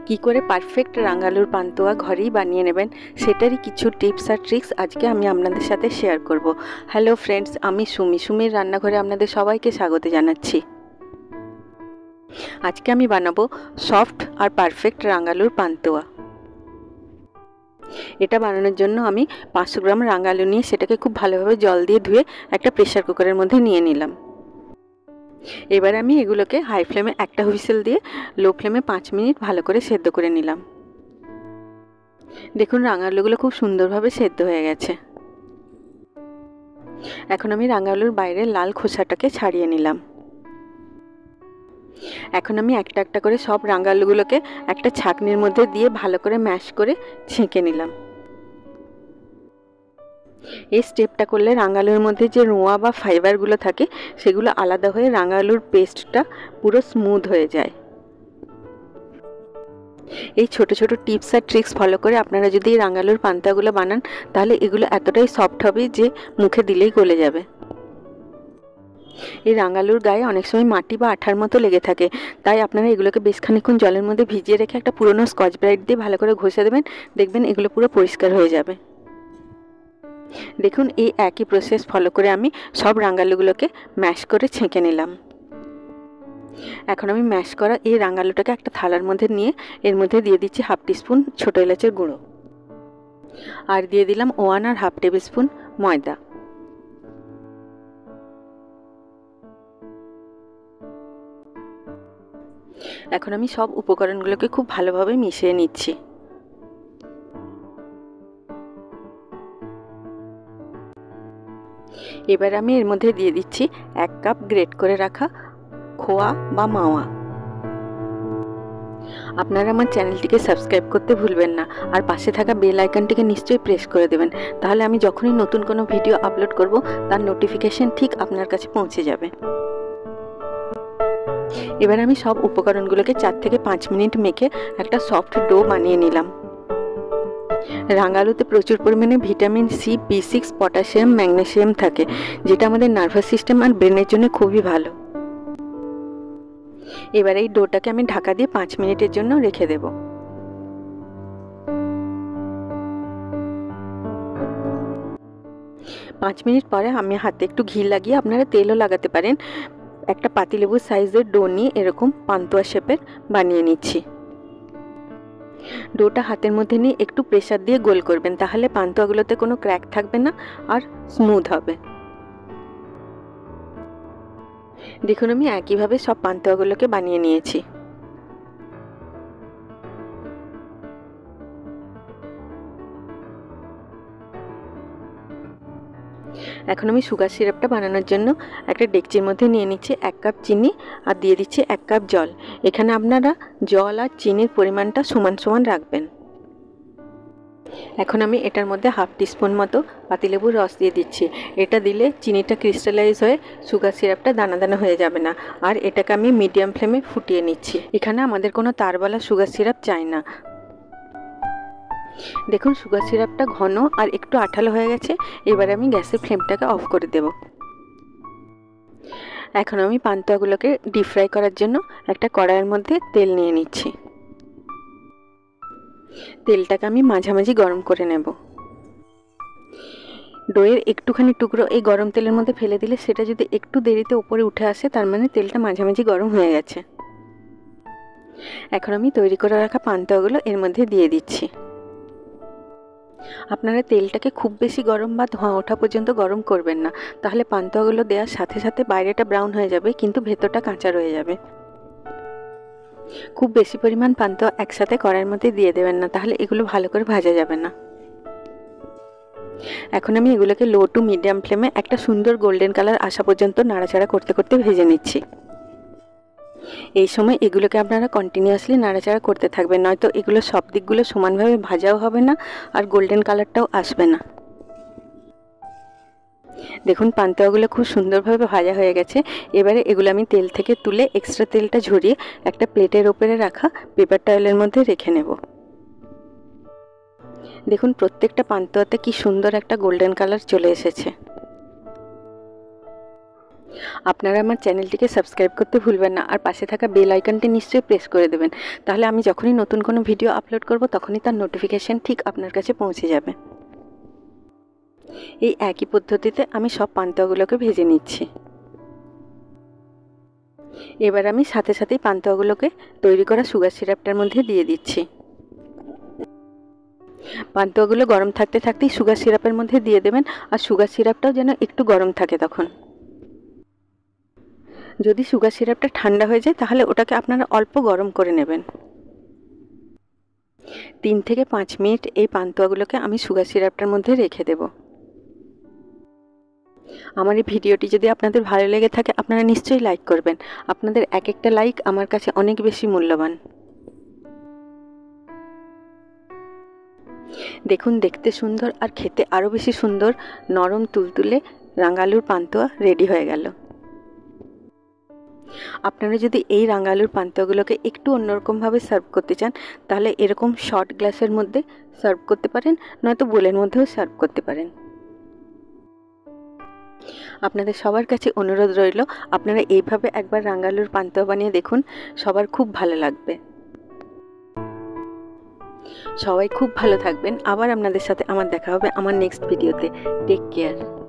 কি করে পারফেক্ট রাঙালুর পান্তুয়া ঘরেই বানিয়ে নেবেন সেটারই কিছু টিপস আর ট্রিক্স আজকে আমি আপনাদের সাথে শেয়ার করব। হ্যালো ফ্রেন্ডস, আমি সুমির রান্নাঘরে আপনাদের সবাইকে স্বাগত জানাচ্ছি। আজকে আমি বানাবো সফট আর পারফেক্ট রাঙালুর পান্তুয়া। এটা বানানোর জন্য আমি 500 গ্রাম রাঙালু নিয়ে সেটাকে খুব ভালোভাবে জল দিয়ে ধুয়ে একটা প্রেসার কুকারের মধ্যে নিয়ে নিলাম। এবার আমি এগুলোকে হাই ফ্লেমে একটা হুইসেল দিয়ে লো ফ্লেমে 5 মিনিট ভালো করে সেদ্ধ করে নিলাম। দেখুন রাঙালুগুলো খুব সুন্দরভাবে সেদ্ধ হয়ে গেছে। এখন আমি রাঙালুর বাইরের লাল খোসাটাকে ছাড়িয়ে নিলাম। এখন আমি একটা একটা করে সব রাঙালুগুলোকে একটা ছাঁকনির মধ্যে দিয়ে ভালো করে ম্যাশ করে ছেঁকে নিলাম। এই স্টেপটা করলে রাঙালুর মধ্যে যে রোঁয়া বা ফাইবারগুলো থাকে সেগুলো আলাদা হয়ে রাঙালুর পেস্টটা পুরো স্মুথ হয়ে যায়। এই ছোট ছোট টিপস আর ট্রিক্স ফলো করে আপনারা যদি এই রাঙালুর পান্তাগুলো বানান তাহলে এগুলো এতটাই সফট হবে যে মুখে দিলেই গলে যাবে। এই রাঙালুর গায়ে অনেক সময় মাটি বা আঠার মতো লেগে থাকে, তাই আপনারা এগুলোকে বেশ খানিকক্ষণ জলের মধ্যে ভিজিয়ে রেখে একটা পুরনো স্কচ ব্রাইট দিয়ে ভালো করে ঘষে দেবেন, দেখবেন এগুলো পুরো পরিষ্কার হয়ে যাবে। দেখুন এই একই প্রসেস ফলো করে আমি সব রাঙালুগুলোকে ম্যাশ করে ছেঁকে নিলাম। এখন আমি ম্যাশ করা এই রাঙালুটাকে একটা থালার মধ্যে নিয়ে এর মধ্যে দিয়ে দিচ্ছি 1/2 টিস্পুন ছোটো এলাচের গুঁড়ো, আর দিয়ে দিলাম 1 আর 1/2 টেবিল স্পুন ময়দা। এখন আমি সব উপকরণগুলোকে খুব ভালোভাবে মিশিয়ে নিচ্ছি। এবার আমি এর মধ্যে দিয়ে দিচ্ছি 1 কাপ গ্রেট করে রাখা খোয়া বা মাওয়া। আপনারা আমার চ্যানেলটিকে সাবস্ক্রাইব করতে ভুলবেন না, আর পাশে থাকা বেল আইকনটিকে নিশ্চয়ই প্রেস করে দেবেন, তাহলে আমি যখনই নতুন কোনো ভিডিও আপলোড করব তার নোটিফিকেশন ঠিক আপনার কাছে পৌঁছে যাবে। এবার আমি সব উপকরণগুলোকে 4 থেকে 5 মিনিট মেখে একটা সফট ডো বানিয়ে নিলাম। রাঙালুতে প্রচুর পরিমাণে vitamin C, B6, potassium, magnesium থাকে, যেটা আমাদের নার্ভাস সিস্টেম আর ব্রেনের জন্য খুবই ভালো। এবার এই ডোটাকে আমি ঢাকা দিয়ে 5 মিনিটের জন্য রেখে দেব। 5 মিনিট পরে আমি হাতে একটু ঘি লাগিয়ে, আপনারা তেলও লাগাতে পারেন, একটা পাতিলেবুর সাইজের ডো নিয়ে এরকম পান্তুয়া শেপের বানিয়ে নিচ্ছি। ডোটা হাতের মধ্যে নিয়ে একটু প্রেসার দিয়ে গোল করবেন, তাহলে পান্তুয়াগুলোতে কোনো ক্র্যাক থাকবে না আর স্মুথ হবে। দেখুন আমি একইভাবে সব পান্তুয়াগুলোকে বানিয়ে নিয়েছি। এখন আমি সুগার সিরাপটা বানানোর জন্য একটা ডেকচির মধ্যে নিয়ে নিচ্ছি 1 কাপ চিনি আর দিয়ে দিচ্ছি 1 কাপ জল। এখানে আপনারা জল আর চিনির পরিমাণটা সমান সমান রাখবেন। এখন আমি এটার মধ্যে 1/2 টিস্পুন মতো পাতিলেবুর রস দিয়ে দিচ্ছি। এটা দিলে চিনিটা ক্রিস্টালাইজ হয়ে সুগার সিরাপটা দানা দানা হয়ে যাবে না, আর এটাকে আমি মিডিয়াম ফ্লেমে ফুটিয়ে নিচ্ছি। এখানে আমাদের কোনো তারওয়ালা সুগার সিরাপ চাই না। দেখুন সুগার সিরাপটা ঘন আর একটু আঠালো হয়ে গেছে। এবার আমি গ্যাসের ফ্লেমটাকে অফ করে দেব। এখন আমি পান্তুয়াগুলোকে ডিপ ফ্রাই করার জন্য একটা কড়াইয়ের মধ্যে তেল নিয়ে নিচ্ছি। তেলটাকে আমি মাঝামাঝি গরম করে নেব। ডোয়ের একটুখানি টুকরো এই গরম তেলের মধ্যে ফেলে দিলে সেটা যদি একটু দেরিতে উপরে উঠে আসে তার মানে তেলটা মাঝামাঝি গরম হয়ে গেছে। এখন আমি তৈরি করে রাখা পান্তুয়াগুলো এর মধ্যে দিয়ে দিচ্ছি। আপনারা তেলটাকে খুব বেশি গরম বা ধোঁয়া ওঠা পর্যন্ত গরম করবেন না, তাহলে পান্তুয়াগুলো দেওয়ার সাথে সাথে বাইরেটা ব্রাউন হয়ে যাবে কিন্তু ভেতরটা কাঁচা রয়ে যাবে। খুব বেশি পরিমাণ পান্তুয়া একসাথে কড়াইয়ের মধ্যে দিয়ে দেবেন না, তাহলে এগুলো ভালো করে ভাজা যাবে না। এখন আমি এগুলোকে লো টু মিডিয়াম ফ্লেমে একটা সুন্দর গোল্ডেন কালার আসা পর্যন্ত নাড়াচাড়া করতে করতে ভেজে নিচ্ছি। এই সময় এগুলোকে আপনারা কন্টিনিউয়াসলি নাড়াচাড়া করতে থাকবেন, নয়তো এগুলো সব দিকগুলো সমানভাবে ভাজাও হবে না আর গোল্ডেন কালারটাও আসবে না। দেখুন পান্তুয়াগুলো খুব সুন্দরভাবে ভাজা হয়ে গেছে। এবারে এগুলো আমি তেল থেকে তুলে এক্সট্রা তেলটা ঝরিয়ে একটা প্লেটের ওপরে রাখা পেপার টাওয়েলের মধ্যে রেখে নেব। দেখুন প্রত্যেকটা পান্তুয়াতে কি সুন্দর একটা গোল্ডেন কালার চলে এসেছে। আপনারা আমার চ্যানেলটিকে সাবস্ক্রাইব করতে ভুলবেন না, আর পাশে থাকা বেল আইকনটি নিশ্চয়ই প্রেস করে দেবেন। তাহলে আমি যখনই নতুন কোনো ভিডিও আপলোড করব তখনই তার নোটিফিকেশান ঠিক আপনার কাছে পৌঁছে যাবে। এই একই পদ্ধতিতে আমি সব পান্তুয়াগুলোকে ভেজে নিচ্ছি। এবার আমি সাথে সাথেই পান্তুয়াগুলোকে তৈরি করা সুগার সিরাপটার মধ্যে দিয়ে দিচ্ছি। পান্তুয়াগুলো গরম থাকতে থাকতেই সুগার সিরাপের মধ্যে দিয়ে দেবেন, আর সুগার সিরাপটাও যেন একটু গরম থাকে তখন। যদি সুগার সিরাপটা ঠান্ডা হয়ে যায় তাহলে ওটাকে আপনারা অল্প গরম করে নেবেন। 3 থেকে 5 মিনিট এই পান্তুয়াগুলোকে আমি সুগার সিরাপটার মধ্যে রেখে দেব। আমার এই ভিডিওটি যদি আপনাদের ভালো লেগে থাকে আপনারা নিশ্চয়ই লাইক করবেন। আপনাদের এক একটা লাইক আমার কাছে অনেক বেশি মূল্যবান। দেখুন, দেখতে সুন্দর আর খেতে আরও বেশি সুন্দর নরম তুলতুলে রাঙালুর পান্তুয়া রেডি হয়ে গেল। আপনারা যদি এই রাঙালুর পান্তুয়াগুলোকে একটু অন্যরকমভাবে সার্ভ করতে চান তাহলে এরকম শর্ট গ্লাসের মধ্যে সার্ভ করতে পারেন, নয়তো বোলের মধ্যেও সার্ভ করতে পারেন। আপনাদের সবার কাছে অনুরোধ রইল, আপনারা এইভাবে একবার রাঙালুর পান্তুয়া বানিয়ে দেখুন, সবার খুব ভালো লাগবে। সবাই খুব ভালো থাকবেন। আবার আপনাদের সাথে আমার দেখা হবে আমার নেক্সট ভিডিওতে। Take care.